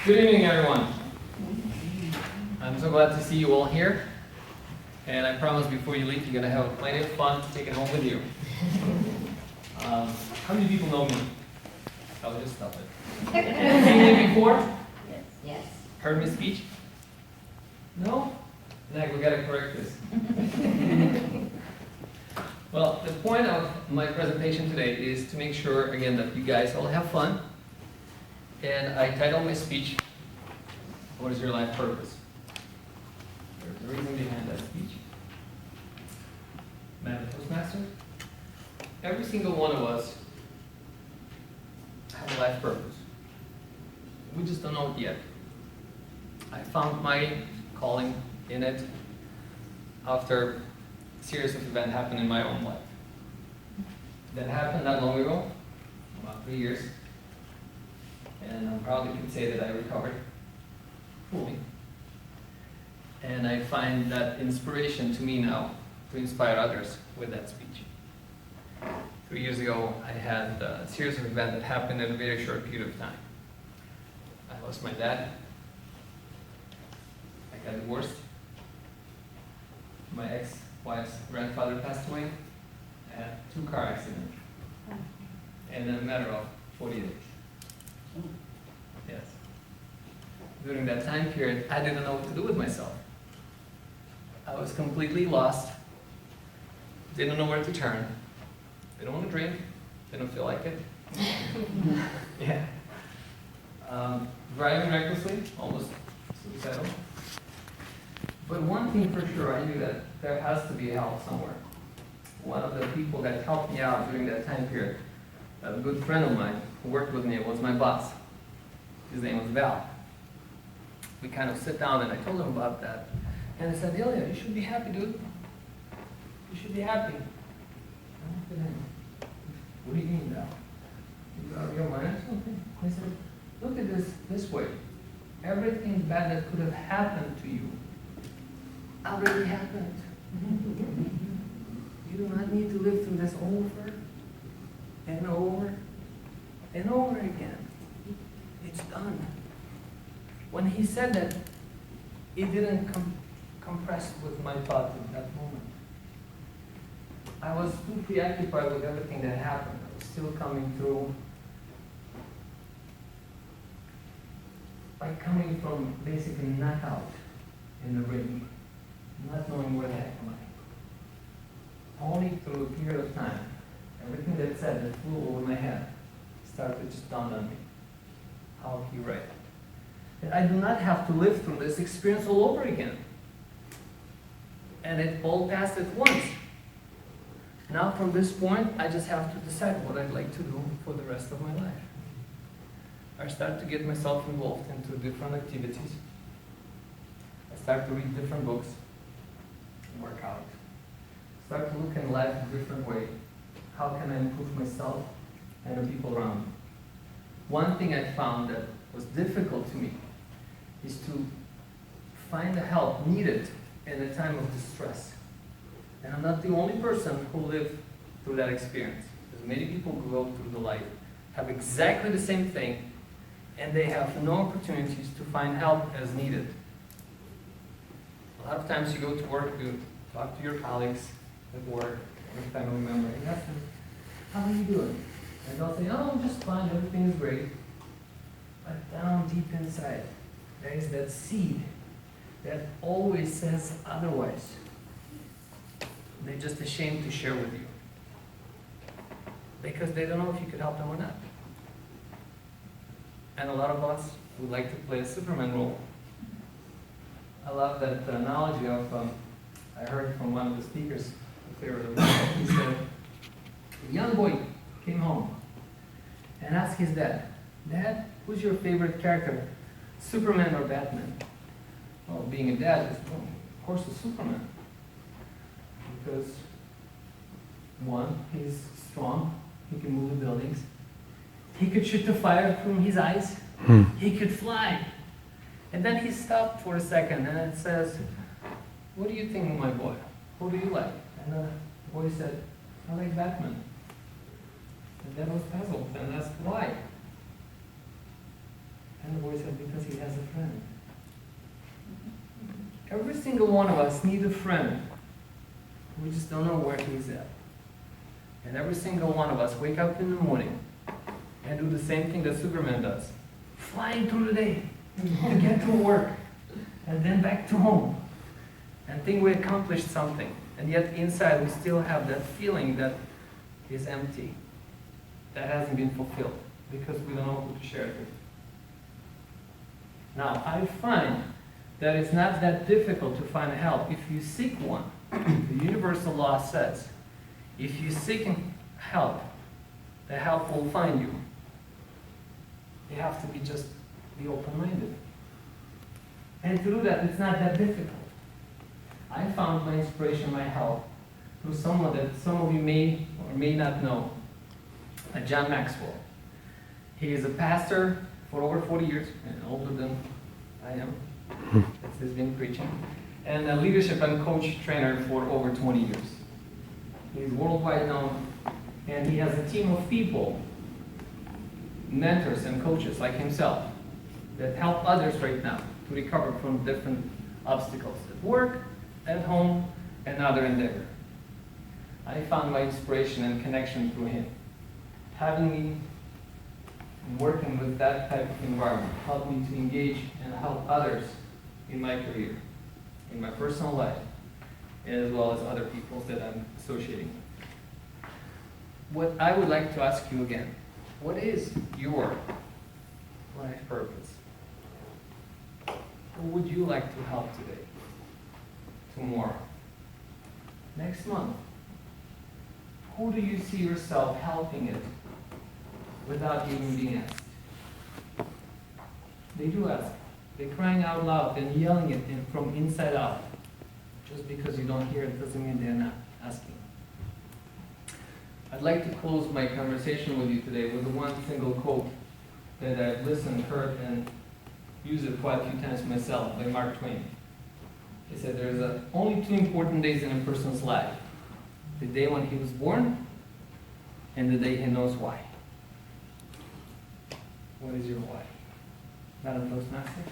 Good evening, everyone. I'm so glad to see you all here. And I promise before you leave, you're going to have plenty of fun to take it home with you. How many people know me? I'll just stop it. Seen me before? Yes. Heard me speech? No? Now we got to correct this. Well, the point of my presentation today is to make sure, again, that you guys all have fun. And I titled my speech, "What is your life purpose?" There's a reason behind that speech. Madam Postmaster, every single one of us has a life purpose. We just don't know it yet. I found my calling in it after a series of events happened in my own life. That happened not long ago, about 3 years. And I'm proud to say that I recovered fully. And I find that inspiration to me now to inspire others with that speech. 3 years ago, I had a series of events that happened in a very short period of time. I lost my dad. I got divorced. My ex-wife's grandfather passed away. I had 2 car accidents. In a matter of 40 days. Yes. During that time period, I didn't know what to do with myself. I was completely lost. Didn't know where to turn. Didn't want to drink. Didn't feel like it. Yeah. Driving recklessly, almost suicidal. But one thing for sure, I knew that there has to be help somewhere. One of the people that helped me out during that time period, a good friend of mine who worked with me, was my boss. His name was Val. We kind of sit down and I told him about that. And I said, Ilya, you should be happy, dude. You should be happy. I looked at him. What do you mean, Val? You out of your mind or something? I said, look at this way. Everything bad that could have happened to you already happened. You do not need to live through this over and over and over again. It's done. When he said that, it didn't compress with my thoughts at that moment. I was too preoccupied with everything that happened. I was still coming through. By coming from basically knockout in the ring, not knowing where the heck am I. Only through a period of time, everything that said that flew over my head started to just dawn on me. How he right. That I do not have to live through this experience all over again. And it all passed at once. Now from this point, I just have to decide what I'd like to do for the rest of my life. I start to get myself involved into different activities. I start to read different books, work out. Start to look at life in a different way. How can I improve myself and the people around me? One thing I found that was difficult to me is to find the help needed in a time of distress. And I'm not the only person who lived through that experience. There's many people who go through the life, have exactly the same thing, and they have no opportunities to find help as needed. A lot of times you go to work, you talk to your colleagues at work, or a family member, and you ask them, how are you doing? And they'll say, oh, I'm just fine, everything is great. But down deep inside, there is that seed that always says otherwise. They're just ashamed to share with you. Because they don't know if you could help them or not. And a lot of us would like to play a Superman role. I love that analogy of, I heard from one of the speakers, he said, a young boy came home and asked his dad, Dad, who's your favorite character, Superman or Batman? Well, being a dad, of course it's Superman. Because one, he's strong, he can move the buildings, he could shoot the fire from his eyes, he could fly. And then he stopped for a second and it says, what do you think, my boy? Who do you like? And the boy said, I like Batman. And dad was puzzled and asked why. And the boy said, because he has friend. Every single one of us needs a friend. We just don't know where he's at. And every single one of us wake up in the morning and do the same thing that Superman does. Flying through the day to get to work and then back to home. And think we accomplished something. And yet inside we still have that feeling that is empty. That hasn't been fulfilled because we don't know who to share it with. Now, I find that it's not that difficult to find help if you seek one. The universal law says, if you seek help, the help will find you. You have to just be open-minded. And to do that, it's not that difficult. I found my inspiration, my help, through someone that some of you may or may not know, John Maxwell. He is a pastor for over 40 years, and older than I am. He's been preaching. And a leadership and coach trainer for over 20 years. He's worldwide known, and he has a team of people, mentors and coaches like himself, that help others right now to recover from different obstacles at work, at home, and other endeavor. I found my inspiration and connection through him. Having me working with that type of environment helped me to engage and help others in my career, in my personal life, as well as other people that I'm associating with. What I would like to ask you again, what is your life purpose? Who would you like to help today, tomorrow, next month? Who do you see yourself helping it without even being asked? They do ask. They're crying out loud and yelling it from inside out. Just because you don't hear it doesn't mean they're not asking. I'd like to close my conversation with you today with one single quote that I've listened, heard, and used it quite a few times myself by Mark Twain. He said there's only two important days in a person's life. The day when he was born and the day he knows why. What is your why? Madam Toastmaster?